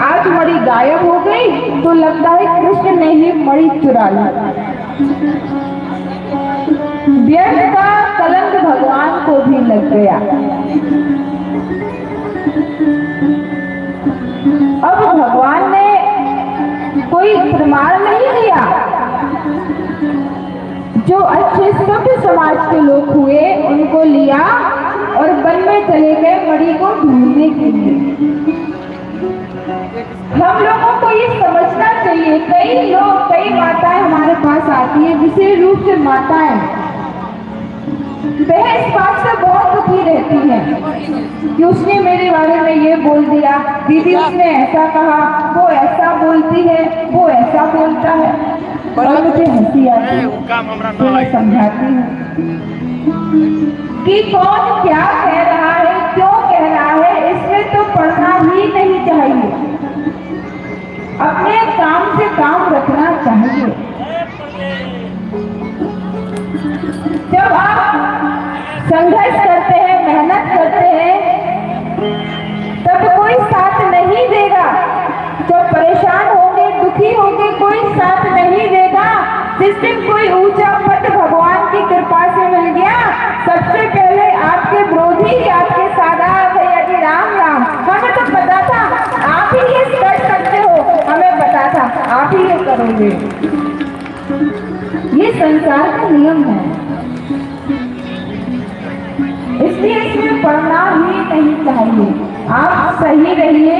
आज मणि गायब हो गई तो लगता है कृष्ण ने ही मणि चुरा ली। व्यर्थ का कलंक भगवान को भी लग गया। अब भगवान ने कोई प्रमाण नहीं दिया। जो अच्छे सभ्य समाज के लोग हुए उनको लिया और वन में चले गए मणि को ढूंढने के लिए। हम लोगों को ये समझना चाहिए, कई माताएं हमारे पास आती है, विशेष रूप से माताएं, वह इस बात से बहुत दुखी रहती है कि उसने मेरे बारे में ये बोल दिया, दीदी उसने ऐसा कहा, वो ऐसा बोलती है, वो ऐसा बोलता है, और मुझे हंसी आती है। तो मैं समझाती हूँ कि कौन क्या कह रहा है, क्यों कह रहा है, इसमें तो पढ़ना ही नहीं चाहिए। अपने काम से काम रखना चाहिए। जब आप संघर्ष करते हैं, मेहनत करते हैं, तब कोई साथ नहीं देगा। जब परेशान होंगे, दुखी होंगे, कोई साथ नहीं देगा। जिस दिन कोई ऊंचा पद भगवान की कृपा से मिल गया, सबसे पहले आपके विरोधी आपके सादा भैया जी राम राम, हमें तो पता था आप ही ये कर सकते हो, हमें पता था आप ही ये करोगे। ये संसार का नियम है, इसलिए इसमें पढ़ना ही नहीं चाहिए। आप सही रहिए,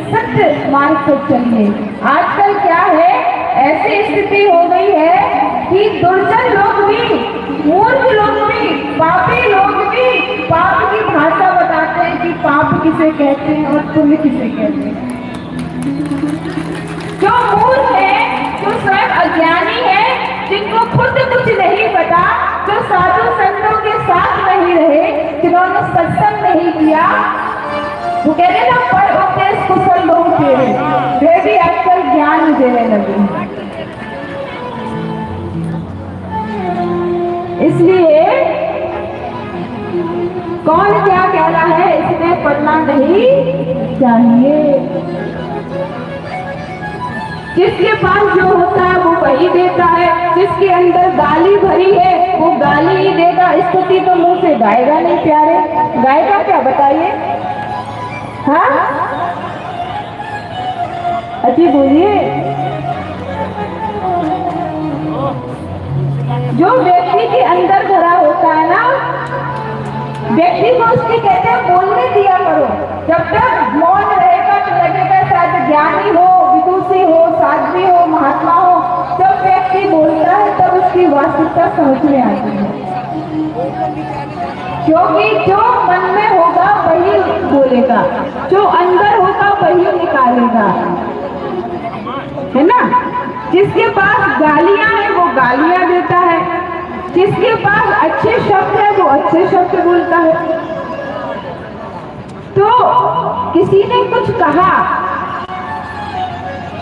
सत्य मार्ग पर चलिए। आजकल क्या है, ऐसी स्थिति हो गई है कि दुर्जन लोग भी, मूर्ख लोग भी, पापी लोग भी पाप की भाषा बताते हैं कि पाप किसे कहते हैं और पुण्य किसे कहते हैं। जो मूर्ख है, जो स्वयं अज्ञानी है, जिनको खुद कुछ नहीं पता, जो साधु संतों के साथ नहीं रहे, जिन्होंने सत्संग नहीं किया, वो कहते ना पढ़ उपदेश कुशल लोग तेरे, वे भी आजकल ज्ञान देने लगे। इसलिए कौन क्या कह रहा है इसमें पढ़ना नहीं चाहिए। जिसके पास जो होता है वो वही देता है, जिसके अंदर गाली भरी है वो गाली ही देगा। स्तुति तो मुंह से गाएगा नहीं प्यारे, गाएगा क्या बताइए? हाँ अच्छी बोलिए। जो व्यक्ति के अंदर भरा होता है ना, व्यक्ति को उसकी कहते हैं बोलने दिया करो। जब तक मौन रहेगा तो लगेगा शायद ज्ञानी हो, विदुषी हो, साध्वी हो, महात्मा हो। जब व्यक्ति बोलता है तब उसकी वास्तविकता समझ में आती है, क्योंकि जो मन में होगा वही बोलेगा, जो अंदर होगा वही निकालेगा, है ना। जिसके पास गालियां है वो गालियां देता है, जिसके पास अच्छे शब्द है वो अच्छे शब्द बोलता है। तो किसी ने कुछ कहा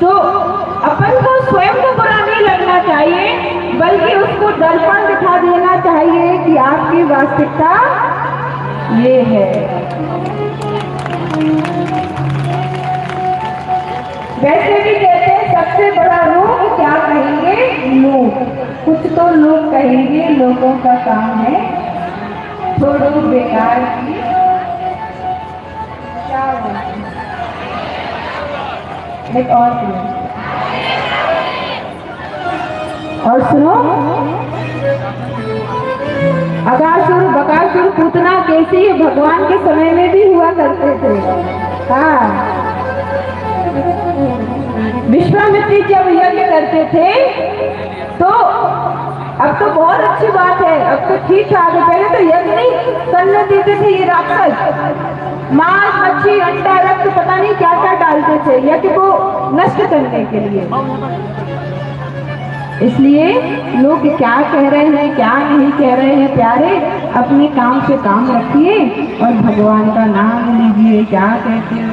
तो अपन को स्वयं को बुरा नहीं लगना चाहिए, बल्कि उसको दर्पण दिखा देना चाहिए कि आपकी वास्तविकता ये है। वैसे भी कहते हैं सबसे बड़ा रोग क्या कहेंगे लोग, कुछ तो लोग कहेंगे, लोगों का काम है छोड़ो बेकार की क्या एक और सुनो, अगासुर बकासुर पूतना कैसी भगवान के समय में भी हुआ करते थे। हाँ, विश्वामित्री जब यज्ञ करते थे तो अब तो बहुत अच्छी बात है, अब तो ठीक ठाक है। पहले तो यज्ञ नहीं करने देते थे ये राक्षस, मांस मच्छी अंडा रक्त पता नहीं क्या क्या डालते थे यज्ञ को नष्ट करने के लिए। इसलिए लोग क्या कह रहे हैं क्या नहीं कह रहे हैं, प्यारे अपने काम से काम रखिए और भगवान का नाम लीजिए। क्या कहते हैं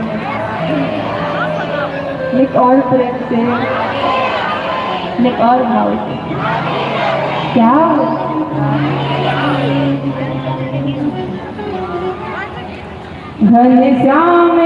एक और प्रेम से, एक और भाव से, क्या घनश्याम